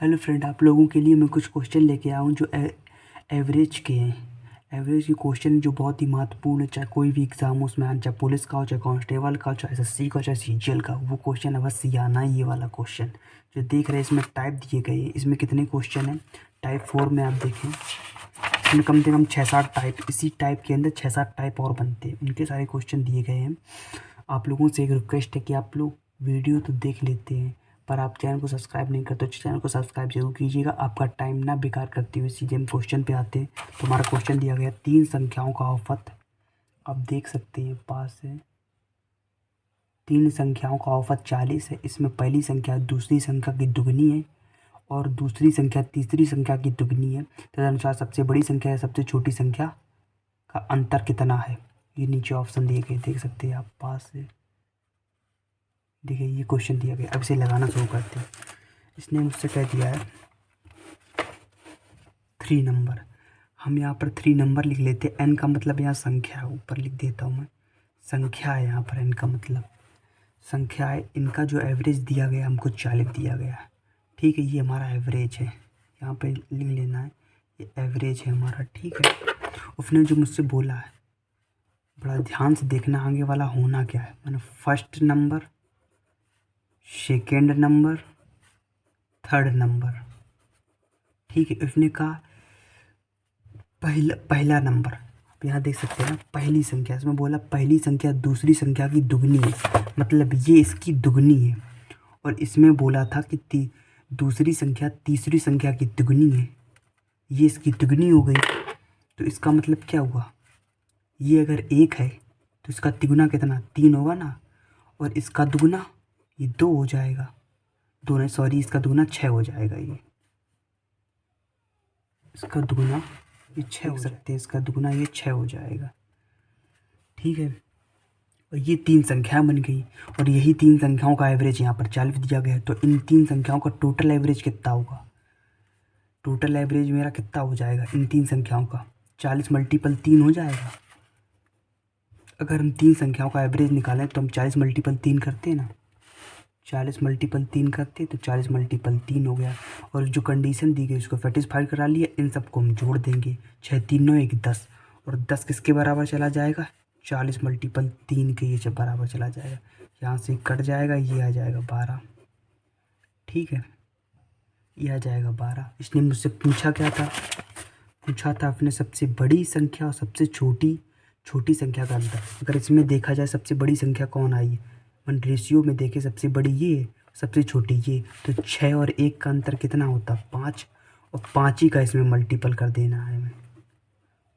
Hello friend, आप लोगों के लिए मैं कुछ क्वेश्चन लेके आया हूँ जो एवरेज के हैं। एवरेज के क्वेश्चन जो बहुत ही महत्वपूर्ण है, चाहे कोई भी एग्ज़ाम हो उसमें आना, चाहे पुलिस का हो, चाहे कांस्टेबल का हो, चाहे एसएससी का हो, चाहे सीजीएल का, वो क्वेश्चन अवश्य आना है। ये वाला क्वेश्चन जो देख रहे हैं इसमें टाइप दिए गए हैं। इसमें कितने क्वेश्चन हैं? टाइप 4 में आप देखें, इसमें कम से कम 6-7 टाइप, इसी टाइप के अंदर 6-7 टाइप और बनते हैं। इनके सारे क्वेश्चन दिए गए हैं। आप लोगों से एक रिक्वेस्ट है कि आप लोग वीडियो तो देख लेते हैं, पर आप चैनल को सब्सक्राइब नहीं करते, तो चैनल को सब्सक्राइब जरूर कीजिएगा। आपका टाइम ना बेकार करते हुए सीधे हम क्वेश्चन पे आते हैं। तो हमारा क्वेश्चन दिया गया 3 संख्याओं का औसत। आप देख सकते हैं पास है, 3 संख्याओं का औसत 40 है। इसमें पहली संख्या दूसरी संख्या की दुगनी है और दूसरी संख्या तीसरी संख्या की दुगनी है। तदनुसार सबसे बड़ी संख्या या सबसे छोटी संख्या का अंतर कितना है? ये नीचे ऑप्शन दिए गए, देख सकते हैं आप पास से। देखिए ये क्वेश्चन दिया गया, अब इसे लगाना शुरू करते हैं। इसने मुझसे कह दिया है 3 नंबर। हम यहाँ पर 3 नंबर लिख लेते हैं। एन का मतलब यहाँ संख्या है, ऊपर लिख देता हूँ मैं। संख्या है यहाँ पर, एन का मतलब संख्या है। इनका जो एवरेज दिया गया हमको 40 दिया गया है। ठीक है, ये हमारा एवरेज है, यहाँ पे लिख लेना है। ये एवरेज है हमारा, ठीक है। उसने जो मुझसे बोला है, बड़ा ध्यान से देखना आगे वाला होना क्या है। मैंने first number, second number, third number, ठीक है। उसने कहा पहला नंबर, आप यहाँ देख सकते हैं ना, पहली संख्या। इसमें बोला पहली संख्या दूसरी संख्या की दुगनी है, मतलब ये इसकी दुगनी है। और इसमें बोला था कि दूसरी संख्या तीसरी संख्या की दुगनी है, ये इसकी दुगनी हो गई। तो इसका मतलब क्या हुआ? ये अगर 1 है तो इसका तिगुना कितना? 3 होगा ना। और इसका दुगना ये 2 हो जाएगा। दो नहीं, सॉरी, इसका दुगना 6 हो जाएगा। ये इसका दुगना ये 6 हो सकते हैं, इसका दुगना ये 6 हो जाएगा, ठीक है। और ये 3 संख्याएं बन गई, और यही 3 संख्याओं का एवरेज यहाँ पर 40 दिया गया है। तो इन 3 संख्याओं का टोटल एवरेज कितना होगा? टोटल एवरेज मेरा कितना हो जाएगा इन 3 संख्याओं का? 40 मल्टीपल 3 हो जाएगा। अगर हम 3 संख्याओं का एवरेज निकालें तो हम 40 मल्टीपल 3 करते हैं ना, 40 मल्टीपल 3 करते तो 40 मल्टीपल 3 हो गया। और जो कंडीशन दी गई उसको सेटिस्फाई करा लिया। इन सबको हम जोड़ देंगे, 6 3 9 1 10। और 10 किसके बराबर चला जाएगा? 40 मल्टीपल 3 के ये जब बराबर चला जाएगा। यहाँ से कट जाएगा, ये आ जाएगा 12, ठीक है। ये आ जाएगा 12। इसने मुझसे पूछा क्या था? पूछा था अपने सबसे बड़ी संख्या और सबसे छोटी छोटी संख्या का अंतर। अगर इसमें देखा जाए सबसे बड़ी संख्या कौन आई? मन रेशियो में देखे सबसे बड़ी ये, सबसे छोटी ये। तो 6 और 1 का अंतर कितना होता? 5। और 5 ही का इसमें मल्टीपल कर देना है हमें,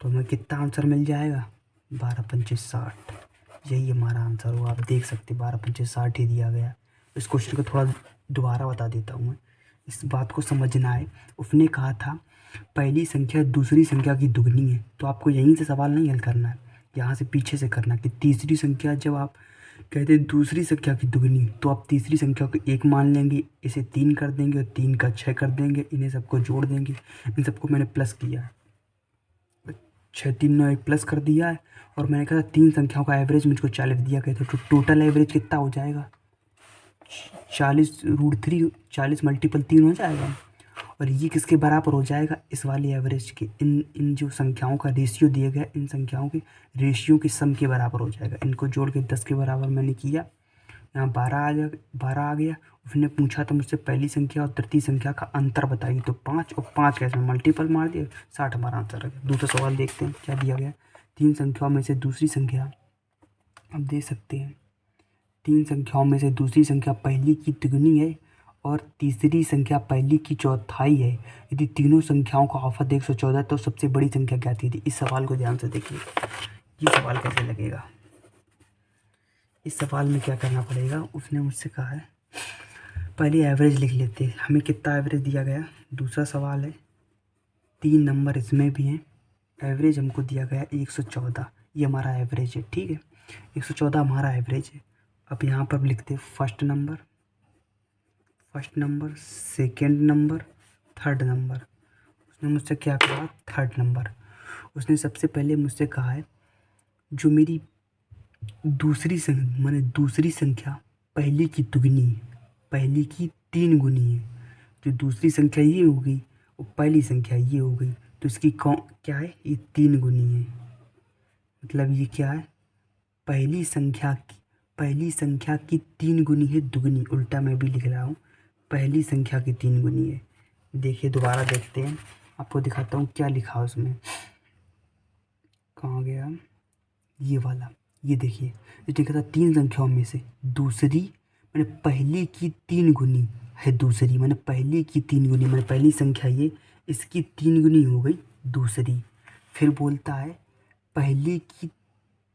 तो हमें कितना आंसर मिल जाएगा? 12 पंचे 60। यही हमारा आंसर होगा। आप देख सकते 12 पंचे 60 ही दिया गया। इस क्वेश्चन को थोड़ा दोबारा बता देता हूँ मैं, इस बात को समझना है। उसने कहा था पहली संख्या दूसरी संख्या की दुगनी है, तो आपको यहीं से सवाल नहीं हल करना है, यहाँ से पीछे से करना कि तीसरी संख्या, जब आप कहते हैं दूसरी संख्या की दुगनी, तो आप तीसरी संख्या को 1 मान लेंगे, इसे 3 कर देंगे और 3 का 6 कर देंगे, इन्हें सबको जोड़ देंगे। इन सबको मैंने प्लस किया है, 6 3 9 1 प्लस कर दिया है। और मैंने कहा 3 संख्याओं का एवरेज मुझको 40 दिया गया था, तो टोटल एवरेज कितना हो जाएगा? 40√3, 40 मल्टीपल 3 हो जाएगा। और ये किसके बराबर हो जाएगा? इस वाले एवरेज के। इन इन जो संख्याओं का रेशियो दिया गया, इन संख्याओं के रेशियो के सम के बराबर हो जाएगा। इनको जोड़ के 10 के बराबर मैंने किया, यहाँ 12 आ गया, 12 आ गया। उसने पूछा था मुझसे पहली संख्या और तृतीय संख्या का अंतर बताइए, तो 5 और 5 कैसे मल्टीपल मार दिया, 60 हमारा आंसर आ गया। दूसरा सवाल देखते हैं क्या दिया गया। 3 संख्याओं में से दूसरी संख्या, अब देख सकते हैं 3 संख्याओं में से दूसरी संख्या पहली की तिगुनी है और तीसरी संख्या पहली की चौथाई है। यदि तीनों संख्याओं का औसत 114 तो सबसे बड़ी संख्या क्या थी? इस सवाल को ध्यान से देखिए, ये सवाल कैसे लगेगा। इस सवाल में क्या करना पड़ेगा? उसने मुझसे कहा है पहले एवरेज लिख लेते हैं। हमें कितना एवरेज दिया गया? दूसरा सवाल है, 3 नंबर इसमें भी हैं। एवरेज हमको दिया गया 114, ये हमारा एवरेज है, ठीक है। 114 हमारा एवरेज है। अब यहाँ पर लिखते हैं first number, second number, third number. उसने मुझसे क्या कहा? Third number. उसने सबसे पहले मुझसे कहा है जो मेरी दूसरी संख्या पहली की दुगनी है, पहली की 3 गुनी है, जो दूसरी संख्या ये हो गई और पहली संख्या ये हो गई, तो इसकी क्या है, ये 3 गुनी है। मतलब ये क्या है, पहली संख्या की 3 गुनी है दुगनी, उल्टा मैं भी लिख रहा हूँ, पहली संख्या की 3 गुनी है। देखिए दोबारा देखते हैं, आपको दिखाता हूँ क्या लिखा है उसमें। कहाँ गया ये वाला, ये देखिए, ये लिखा था 3 संख्याओं में से दूसरी, मैंने पहली की 3 गुनी है दूसरी, मैंने पहली की 3 गुनी, मैंने पहली संख्या ये, इसकी 3 गुनी हो गई दूसरी। फिर बोलता है पहली की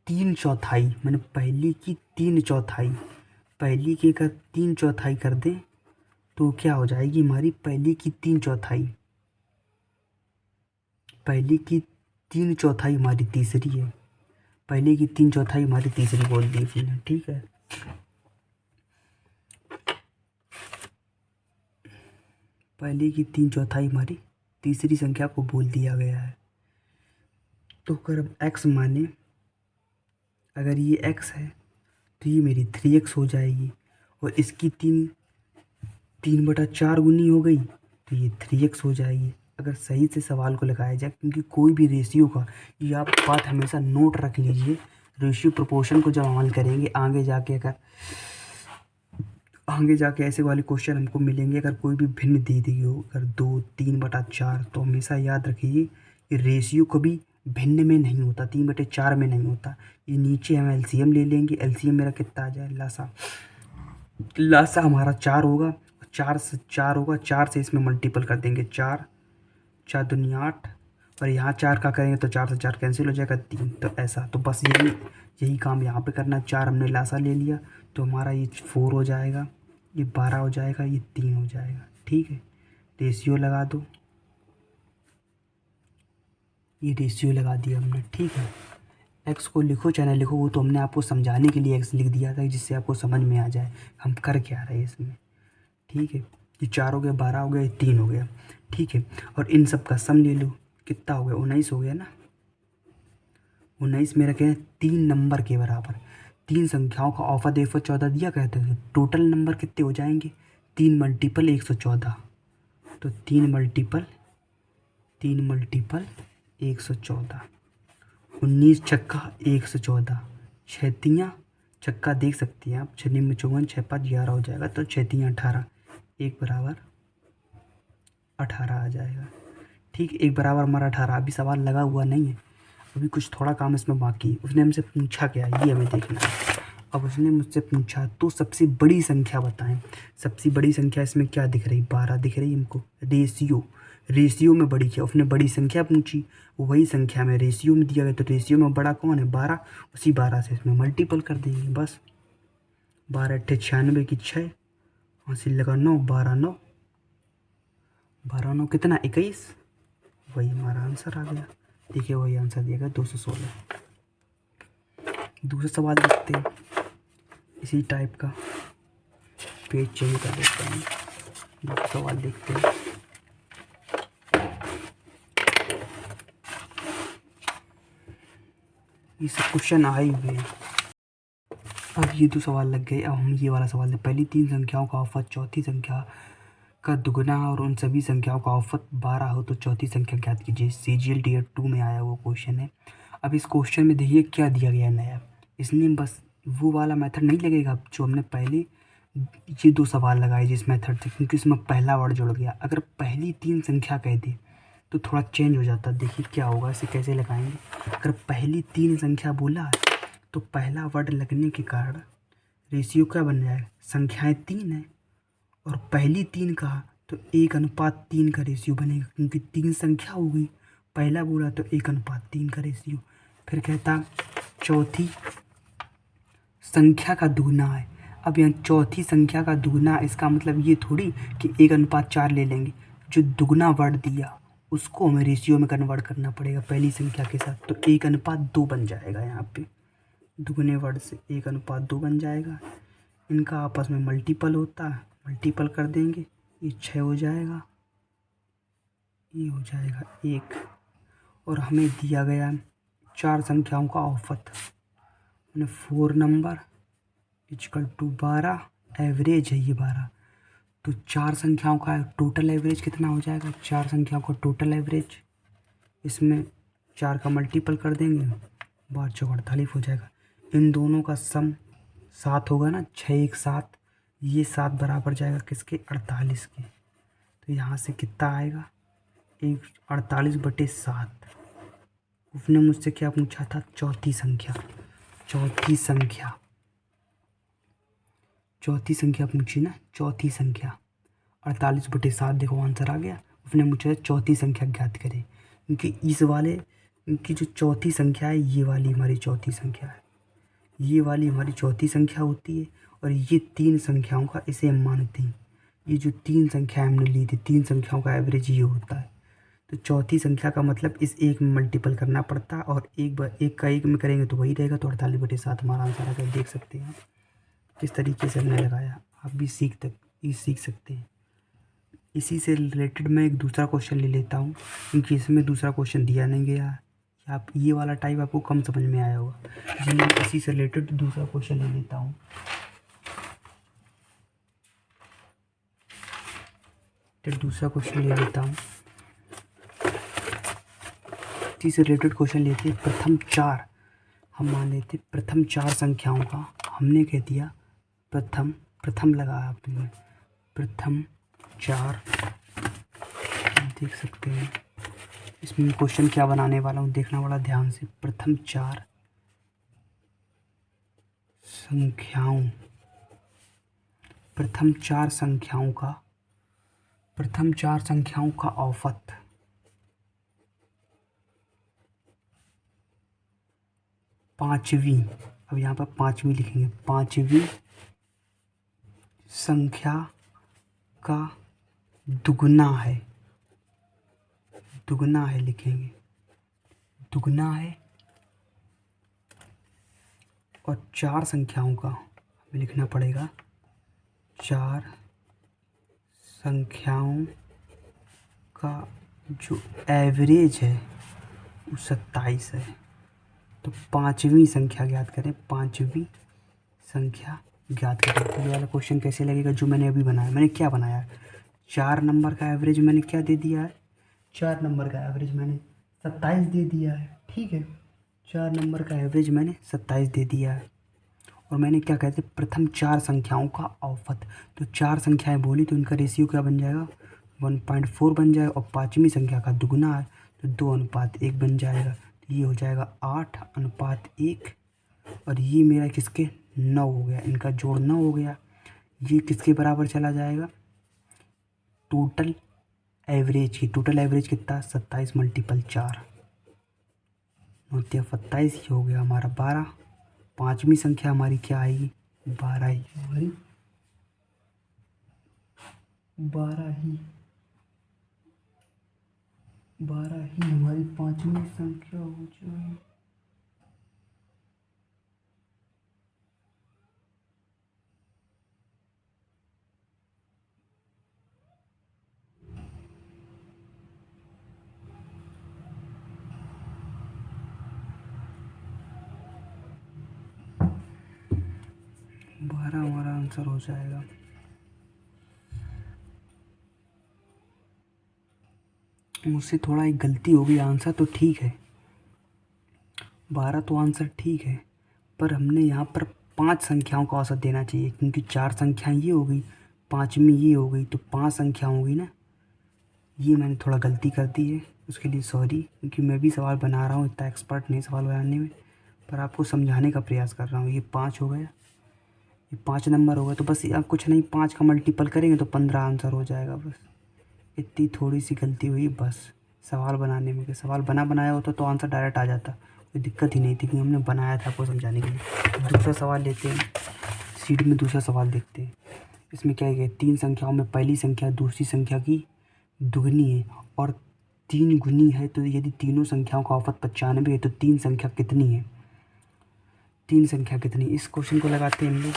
3/4, मैंने पहली की 3/4, पहली की अगर 3/4 कर दें तो क्या हो जाएगी हमारी, पहली की 3/4, पहली की 3/4 हमारी तीसरी है, पहले की 3/4 हमारी तीसरी बोल दी उसने। ठीक है, पहले की 3/4 हमारी तीसरी संख्या को बोल दिया गया है। तो अगर अब x माने, अगर ये x है तो ये मेरी 3x हो जाएगी, और इसकी 3/4 गुनी हो गई तो ये 3x हो जाएगी, अगर सही से सवाल को लगाया जाए। क्योंकि कोई भी रेशियो का, ये आप बात हमेशा नोट रख लीजिए, रेशियो प्रोपोर्शन को जब अमल करेंगे आगे जाके ऐसे वाले क्वेश्चन हमको मिलेंगे, अगर कोई भी भिन्न दे दी हो, अगर 2 3/4, तो हमेशा याद रखिए कि रेशियो कभी भिन्न में नहीं होता, 3/4 में नहीं होता। ये नीचे हम एलसीएम ले लेंगे, एलसीएम मेरा कितना आ जाए, लासा हमारा 4 होगा, 4 से 4 होगा, 4 से इसमें मल्टीपल कर देंगे, 4 4 दूनी 8, और यहाँ 4 का करेंगे तो 4 से 4 कैंसिल हो जाएगा, 3। तो ऐसा, तो बस यही काम यहाँ पे करना। 4 हमने लासा ले लिया तो हमारा ये 4 हो जाएगा, ये 12 हो जाएगा, ये 3 हो जाएगा। ठीक है, रेशियो लगा दो, ये रेशियो लगा दिया हमने। ठीक है, एक्स को लिखो चाहे ना लिखो, वो तो हमने आपको समझाने के लिए एक्स लिख दिया था, जिससे आपको समझ में आ जाए हम कर क्या रहे हैं इसमें। ठीक है, ये 4 हो गया, 12 हो गया, ये 3 हो गया। ठीक है, और इन सब का सम ले लो, कितना हो गया, 19 हो गया ना। 19 में रखे 3 नंबर के बराबर, 3 संख्याओं का औसत 114 दिया कहते हैं, टोटल नंबर कितने हो जाएंगे, 3 मल्टीपल 114, तो 3 मल्टीपल 114, 19 छक्का 114, छतियाँ छक्का देख सकती हैं आप, 6 में 54, 6 5 11 हो जाएगा, तो छतियाँ 18, 1 बराबर 18 आ जाएगा। ठीक, 1 बराबर हमारा 18। अभी सवाल लगा हुआ नहीं है, अभी कुछ थोड़ा काम इसमें बाकी है। उसने हमसे पूछा क्या, ये हमें देखना है। अब उसने मुझसे पूछा तो सबसे बड़ी संख्या बताएं। सबसे बड़ी संख्या इसमें क्या दिख रही, 12 दिख रही हमको। रेशियो में बड़ी क्या, उसने बड़ी संख्या पूछी, वही संख्या में रेशियो में दिया गया, तो रेशियो में बड़ा कौन है, 12। उसी 12 से इसमें मल्टीपल कर देंगे बस। 12 अट्ठे 96 की 6, हासिल लगा 9, 12 9, 12 9 कितना, 21, वही हमारा आंसर आ गया। देखिए वही आंसर दिया गया, 216। दूसरा सवाल देखते हैं इसी टाइप का, पेज चेंज कर देता हूँ, दूसरा सवाल देखते हैं। ये सब क्वेश्चन आए हुए हैं। अब ये 2 सवाल लग गए, अब हम ये वाला सवाल है। पहली 3 संख्याओं का औसत चौथी संख्या का दुगना और उन सभी संख्याओं का औसत 12 हो तो चौथी संख्या ज्ञात कीजिए। CGL Tier 2 में आया वो क्वेश्चन है। अब इस क्वेश्चन में देखिए क्या दिया गया नया, इसने बस वो वाला मेथड नहीं लगेगा जो हमने पहले ये 2 सवाल लगाए जिस मेथड से, क्योंकि इसमें पहला वर्ड जुड़ गया। अगर पहली 3 संख्या कह दे तो थोड़ा चेंज हो जाता। देखिए क्या होगा, इसे कैसे लगाएंगे। अगर पहली 3 संख्या बोला तो पहला वर्ड लगने के कारण रेशियो क्या बन जाएगा, संख्याएं 3 है और पहली 3 कहा तो 1:3 का रेशियो बनेगा, क्योंकि 3 संख्या हो गई। पहला बोला तो 1:3 का रेशियो। फिर कहता चौथी संख्या का दुगना है। अब यहाँ चौथी संख्या का दुगना, इसका मतलब ये थोड़ी कि 1:4 ले लेंगे। जो दुगना वर्ड दिया उसको हमें रेशियो में कन्वर्ट करना पड़ेगा पहली संख्या के साथ, तो 1:2 बन जाएगा। यहाँ पे दुगने वर्ड से 1:2 बन जाएगा। इनका आपस में मल्टीपल होता है, मल्टीपल कर देंगे, ये 6 हो जाएगा, ये हो जाएगा 1। और हमें दिया गया 4 संख्याओं का औसत, 4 नंबर इक्वल टू 12, एवरेज है ये 12, तो चार संख्याओं का टोटल एवरेज कितना हो जाएगा? चार संख्याओं का टोटल एवरेज, इसमें 4 का मल्टीपल कर देंगे, 12×4 = 48 हो जाएगा। इन दोनों का सम 7 होगा ना, 6 1 7, ये 7 बराबर जाएगा किसके? 48 के। तो यहाँ से कितना आएगा? 48/7। उसने मुझसे क्या पूछा था? चौथी संख्या। चौथी संख्या पूछी ना, चौथी संख्या। 48/7 देखो आंसर आ गया। उसने मुझे चौथी संख्या ज्ञात करे, क्योंकि इनकी जो चौथी संख्या है, ये वाली हमारी चौथी संख्या है, ये वाली हमारी चौथी संख्या होती है। और ये तीन संख्याओं का इसे हम मानते हैं। ये जो तीन संख्या हमने ली थी, तीन संख्याओं का एवरेज ये होता है। तो चौथी संख्या का मतलब इस एक में मल्टीपल करना पड़ता है, और एक का एक में करेंगे तो वही रहेगा। तो 48/7 हमारा आंसर आ गया। देख सकते हैं किस तरीके से हमने लगाया। आप भी सीख सकते हैं। इसी से रिलेटेड मैं एक दूसरा क्वेश्चन ले लेता हूँ, क्योंकि इसमें दूसरा क्वेश्चन दिया नहीं गया है। आप ये वाला टाइप आपको कम समझ में आया होगा, इसलिए मैं इसी से रिलेटेड दूसरा क्वेश्चन ले लेता हूँ। फिर दूसरा क्वेश्चन ले लेता हूँ, इसी से रिलेटेड क्वेश्चन लेते हैं। हम मान लेते प्रथम 4 संख्याओं का, हमने कह दिया प्रथम लगाया आपने, प्रथम 4। देख सकते हैं इसमें क्वेश्चन क्या बनाने वाला हूँ, देखना बड़ा ध्यान से। प्रथम 4 संख्याओं का औसत, पांचवी, अब यहाँ पर पांचवी लिखेंगे, पांचवी संख्या का दुगना है लिखेंगे, दुगना है। और 4 संख्याओं का हमें लिखना पड़ेगा, 4 संख्याओं का जो एवरेज है वो 27 है। तो पांचवी संख्या ज्ञात करें, पांचवी संख्या ज्ञात करें। तो ये वाला क्वेश्चन कैसे लगेगा जो मैंने अभी बनाया? मैंने क्या बनाया? 4 नंबर का एवरेज मैंने क्या दे दिया है? 4 नंबर का एवरेज मैंने 27 दे दिया है। ठीक है, 4 नंबर का एवरेज मैंने 27 दे दिया है। और मैंने क्या कहते, प्रथम 4 संख्याओं का औसत। तो 4 संख्याएं बोली तो इनका रेशियो क्या बन जाएगा? 1.4 बन जाएगा। और पाँचवीं संख्या का दुगुना है तो 2:1 बन जाएगा। तो ये हो जाएगा 8:1। और ये मेरा किसके? 9 हो गया, इनका जोड़ 9 हो गया। ये किसके बराबर चला जाएगा? टोटल एवरेज की। टोटल एवरेज कितना? 27 × 4 9 27, ही हो गया हमारा 12। पाँचवीं संख्या हमारी क्या आएगी? 12 ही हमारी, 12 ही हमारी पाँचवीं संख्या हो जाएगी। हमारा आंसर हो जाएगा। मुझसे थोड़ा एक गलती हो गई, आंसर तो ठीक है 12 तो आंसर ठीक है, पर हमने यहाँ पर 5 संख्याओं का औसत देना चाहिए, क्योंकि 4 संख्याएं ये हो गई, पाँचवीं ये हो गई, तो 5 संख्या होगी ना। ये मैंने थोड़ा गलती कर दी है, उसके लिए सॉरी, क्योंकि मैं भी सवाल बना रहा हूँ, इतना एक्सपर्ट नहीं सवाल बनाने में, पर आपको समझाने का प्रयास कर रहा हूँ। ये 5 हो गया, ये 5 नंबर हो गया। तो बस अब कुछ नहीं, 5 का मल्टीपल करेंगे तो 15 आंसर हो जाएगा। बस इतनी थोड़ी सी गलती हुई बस सवाल बनाने में। कि सवाल बनाया होता तो आंसर डायरेक्ट आ जाता, कोई दिक्कत ही नहीं थी, क्योंकि हमने बनाया था आपको समझाने के लिए। दूसरा सवाल लेते हैं, शीट में दूसरा सवाल देखते हैं। इसमें क्या है? 3 संख्याओं में पहली संख्या दूसरी संख्या की दुगनी है और 3 गुनी है। तो यदि तीनों संख्याओं का औसत 95 है तो 3 संख्या कितनी है? 3 संख्या कितनी? इस क्वेश्चन को लगाते हैं हम लोग।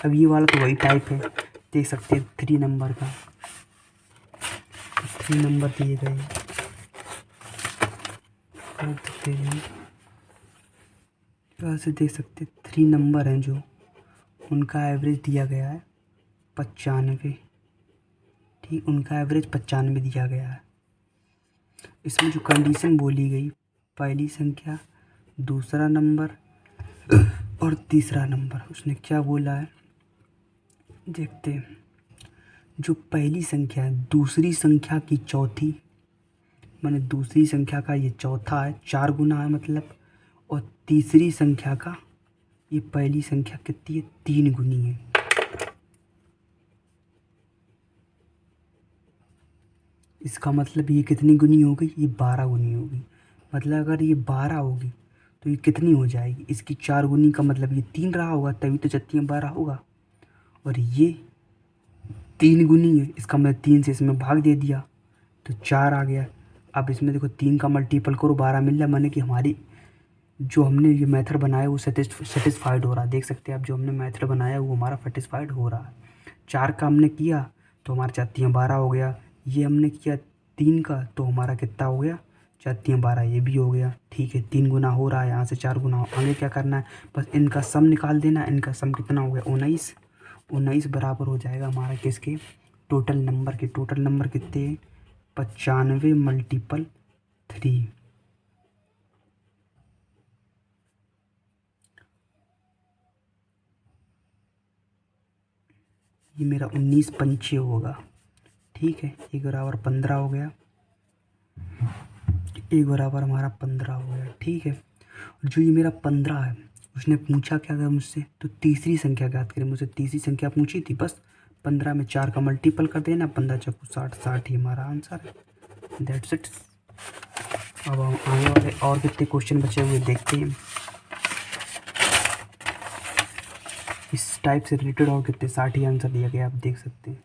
अब ये वाला तो वही टाइप है, देख सकते हैं 3 नंबर का, 3 नंबर दिए गए हैं, से देख सकते 3 नंबर हैं जो उनका एवरेज दिया गया है 95। ठीक, उनका एवरेज 95 दिया गया है। इसमें जो कंडीशन बोली गई, पहली संख्या, दूसरा नंबर और तीसरा नंबर, उसने क्या बोला है देखते हैं। जो पहली संख्या है दूसरी संख्या की चौथी, माने दूसरी संख्या का ये चौथा है, 4 गुना है मतलब, और तीसरी संख्या का ये पहली संख्या कितनी है, 3 गुनी है। इसका मतलब ये कितनी गुनी हो गई, ये 12 गुनी होगी। मतलब अगर ये 12 होगी तो ये कितनी हो जाएगी, इसकी 4 गुनी का मतलब ये 3 रहा होगा, तभी तो 12 होगा। और ये 3 गुनी है, इसका मतलब 3 से इसमें भाग दे दिया तो 4 आ गया। अब इसमें देखो 3 का मल्टीपल करो 12 मिल रहा, माने कि हमारी जो हमने ये मेथड बनाया वो सेटिस्फाइड हो रहा है। देख सकते हैं आप, जो हमने मेथड बनाया वो हमारा सेटिस्फाइड हो रहा है। 4 का हमने किया तो हमारा 4 12 हो गया। ये हमने किया 3 का तो हमारा कितना हो गया, 4 12, ये भी हो गया। ठीक है, 3 गुना हो रहा है, यहाँ से 4 गुना आगे क्या करना है, बस इनका सम निकाल देना। इनका सम कितना हो गया, 19। 19 बराबर हो जाएगा हमारा किसके, टोटल नंबर के। टोटल नंबर कितने हैं, 95 मल्टीपल 3। ये मेरा 19 पंचे होगा। ठीक है, 1 बराबर 15 हो गया, 1 बराबर हमारा 15 हो गया। ठीक है, और जो ये मेरा 15 है, उसने पूछा क्या था मुझसे, तो तीसरी संख्या ज्ञात करें। मुझसे तीसरी संख्या पूछी थी, बस 15 में 4 का मल्टीपल कर देना, 15 चौको 60, 60 ही हमारा आंसर है। That's it. अब हम आगे वाले और कितने क्वेश्चन बचे हुए देखते हैं। इस टाइप से रिलेटेड और कितने 60 ही आंसर दिया गया, आप देख सकते हैं।